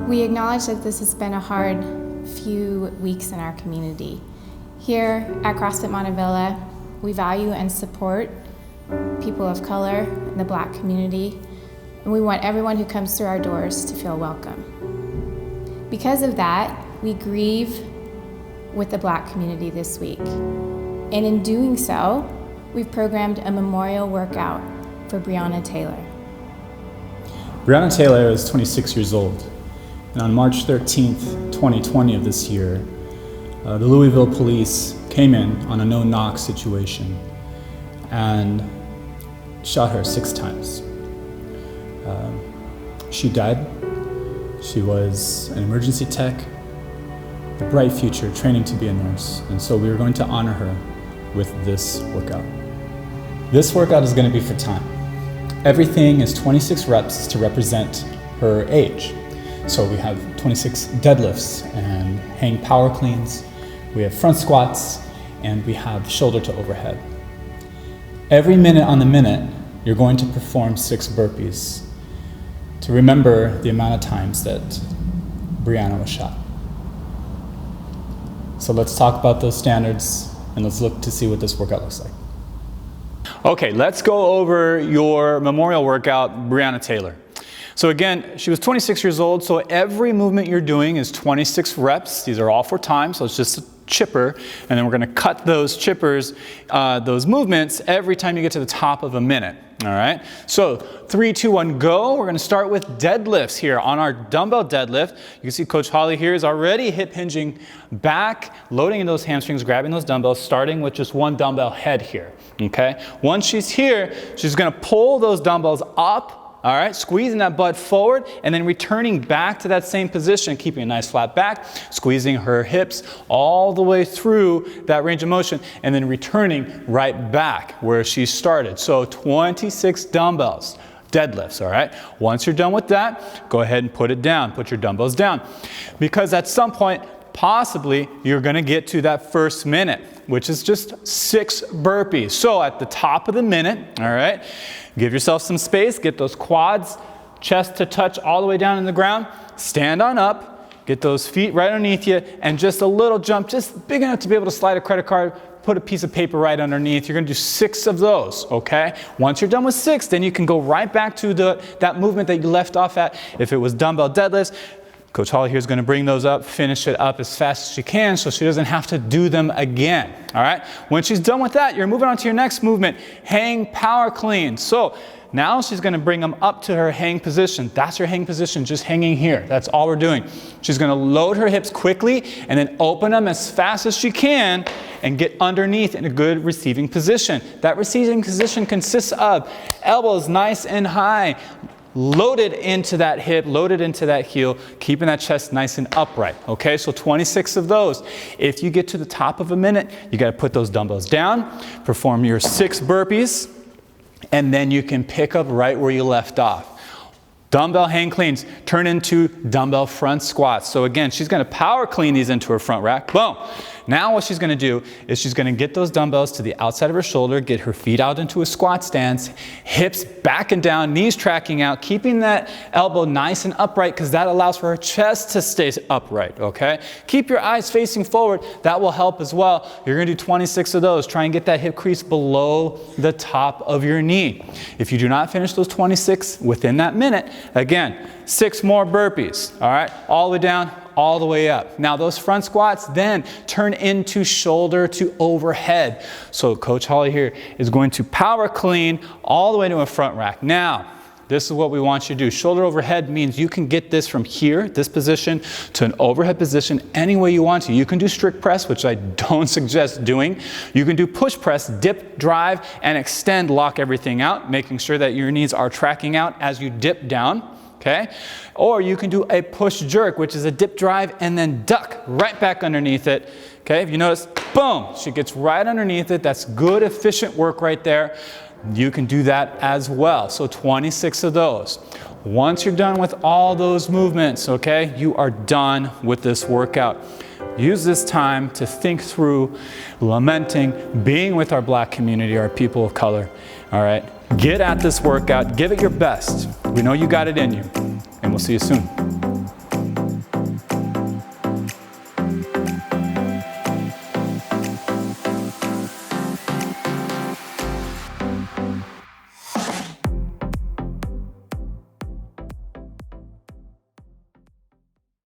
We acknowledge that this has been a hard few weeks in our community. Here at CrossFit Montevilla, we value and support people of color in the Black community, and we want everyone who comes through our doors to feel welcome. Because of that, we grieve with the Black community this week. And in doing so, we've programmed a memorial workout for Breonna Taylor. Breonna Taylor is 26 years old, and on March 13th, 2020 of this year, the Louisville police came in on a no-knock situation and shot her 6 times. She died. She was an emergency tech, a bright future, training to be a nurse, and so we are going to honor her with this workout. This workout is going to be for time. Everything is 26 reps to represent her age. So we have 26 deadlifts and hang power cleans, we have front squats, and we have shoulder to overhead. Every minute on the minute, you're going to perform 6 burpees to remember the amount of times that Breonna was shot. So let's talk about those standards and let's look to see what this workout looks like. Okay, let's go over your memorial workout, Breonna Taylor. So again, she was 26 years old, so every movement you're doing is 26 reps. These are all for time, so it's just a chipper, and then we're gonna cut those chippers, those movements, every time you get to the top of a minute. All right, so 3, 2, 1, go. We're gonna start with deadlifts here on our dumbbell deadlift. You can see Coach Holly here is already hip hinging back, loading in those hamstrings, grabbing those dumbbells, starting with just one dumbbell head here, okay? Once she's here, she's gonna pull those dumbbells up, all right, squeezing that butt forward and then returning back to that same position, keeping a nice flat back, squeezing her hips all the way through that range of motion and then returning right back where she started. So 26 dumbbells, deadlifts, all right? Once you're done with that, go ahead and put it down, put your dumbbells down. Because at some point, possibly you're gonna get to that first minute, which is just 6 burpees. So at the top of the minute, all right, give yourself some space, get those quads, chest to touch all the way down in the ground, stand on up, get those feet right underneath you, and just a little jump, just big enough to be able to slide a credit card, put a piece of paper right underneath. You're gonna do 6 of those, okay? Once you're done with 6, then you can go right back to that movement that you left off at. If it was dumbbell deadlifts, Coach Holly here is going to bring those up, finish it up as fast as she can so she doesn't have to do them again, all right? When she's done with that, you're moving on to your next movement, hang power clean. So now she's going to bring them up to her hang position. That's her hang position, just hanging here. That's all we're doing. She's going to load her hips quickly and then open them as fast as she can and get underneath in a good receiving position. That receiving position consists of elbows nice and high, loaded into that hip, loaded into that heel, keeping that chest nice and upright, okay? So 26 of those. If you get to the top of a minute, you gotta put those dumbbells down, perform your 6 burpees, and then you can pick up right where you left off. Dumbbell hang cleans turn into dumbbell front squats. So again, she's gonna power clean these into her front rack, boom. Now what she's gonna do is she's gonna get those dumbbells to the outside of her shoulder, get her feet out into a squat stance, hips back and down, knees tracking out, keeping that elbow nice and upright because that allows for her chest to stay upright, okay? Keep your eyes facing forward, that will help as well. You're gonna do 26 of those. Try and get that hip crease below the top of your knee. If you do not finish those 26 within that minute, again, 6 more burpees, all right? All the way down, all the way up. Now those front squats then turn into shoulder to overhead. So Coach Holly here is going to power clean all the way to a front rack. Now, this is what we want you to do. Shoulder overhead means you can get this from here, this position, to an overhead position any way you want to. You can do strict press, which I don't suggest doing. You can do push press, dip, drive, and extend, lock everything out, making sure that your knees are tracking out as you dip down. Okay? Or you can do a push jerk, which is a dip drive and then duck right back underneath it. Okay? If you notice, boom, she gets right underneath it. That's good, efficient work right there. You can do that as well. So 26 of those. Once you're done with all those movements, okay, you are done with this workout. Use this time to think through lamenting, being with our Black community, our people of color. All right? Get at this workout. Give it your best. We know you got it in you. And we'll see you soon.